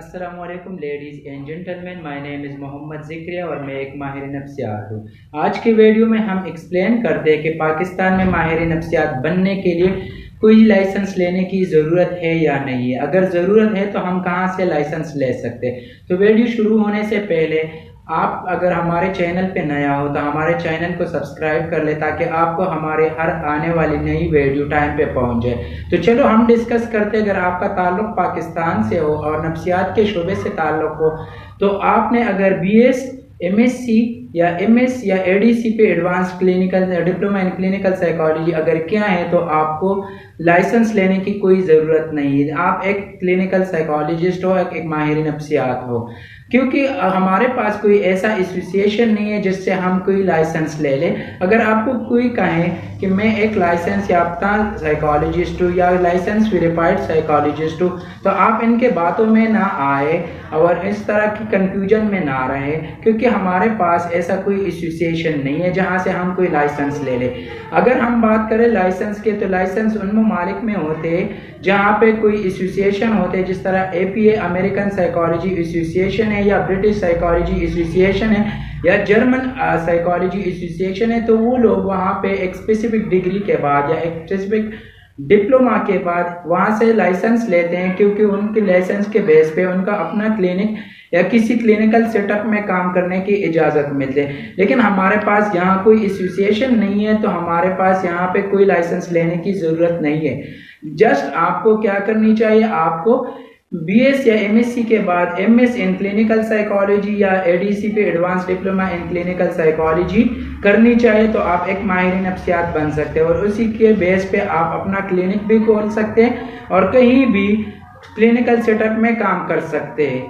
السلام علیکم ladies and gentlemen, مائی نیم از محمد ذکریہ اور میں ایک ماہر نفسیات ہوں۔ آج کے ویڈیو میں ہم ایکسپلین کرتے ہیں کہ پاکستان میں ماہر نفسیات بننے کے لیے کوئی لائسنس لینے کی ضرورت ہے یا نہیں ہے۔ اگر ضرورت ہے تو ہم کہاں سے لائسنس لے سکتے ہیں۔ تو ویڈیو شروع ہونے سے پہلے آپ اگر ہمارے چینل پہ نیا ہو تو ہمارے چینل کو سبسکرائب کر لیں تاکہ آپ کو ہمارے ہر آنے والی نئی ویڈیو ٹائم پہ پہنچ جائے۔ تو چلو ہم ڈسکس کرتے ہیں۔ اگر آپ کا تعلق پاکستان سے ہو اور نفسیات کے شعبے سے تعلق ہو تو آپ نے اگر B S, M S C یا ایم ایس یا اے ڈی سی پہ advance clinical diploma in clinical psychology اگر کیا ہے تو آپ کو لائسنس لینے کی کوئی ضرورت نہیں ہے۔ آپ ایک کلینکل سائیکالوجسٹ ہو، ایک ماہر نفسیات ہو، کیونکہ ہمارے پاس کوئی ایسا ایسوسیشن نہیں ہے جس سے ہم کوئی لائسنس لے لیں۔ اگر آپ کو کوئی کہے کہ میں ایک لائسنس یافتہ سائیکالوجسٹ ہوں یا لائسنس ویریفائڈ سائیکالوجسٹ ہوں تو آپ ان کے باتوں میں نہ آئے اور اس طرح کی کنفیوژن میں نہ رہے، کیونکہ ہمارے پاس ایسا کوئی ایسوسیشن نہیں ہے جہاں سے ہم کوئی لائسنس لے لیں۔ اگر ہم بات کریں لائسنس کے تو لائسنس ان ممالک میں ہوتے ہیں جہاں پہ کوئی ایسوسیشن ہوتے، جس طرح اے پی اے امریکن سائیکالوجی ایسوسیشن ہے یا برٹش سائیکالوجی ایسوسیشن ہے یا جرمن سائیکالوجی ایسوسیشن ہے، تو وہ لوگ وہاں پہ ایک اسپیسیفک ڈگری کے بعد یا ایک اسپیسیفک ڈپلومہ کے بعد وہاں سے لائسنس لیتے ہیں، کیونکہ ان کے لائسنس کے بیس پہ ان کا اپنا کلینک یا کسی کلینکل سیٹ اپ میں کام کرنے کی اجازت ملتے ہیں۔ لیکن ہمارے پاس یہاں کوئی ایسوسیشن نہیں ہے تو ہمارے پاس یہاں پہ کوئی لائسنس لینے کی ضرورت نہیں ہے۔ جسٹ آپ کو کیا کرنی چاہیے، آپ کو بی ایس یا ایم ایس سی کے بعد M S in clinical psychology یا اے ڈی سی پہ advance diploma in clinical psychology کرنی چاہیے تو آپ ایک ماہر نفسیات بن سکتے ہیں، اور اسی کے بیس پہ آپ اپنا کلینک بھی کھول سکتے ہیں اور کہیں بھی کلینکل سیٹ اپ میں کام کر سکتے ہیں۔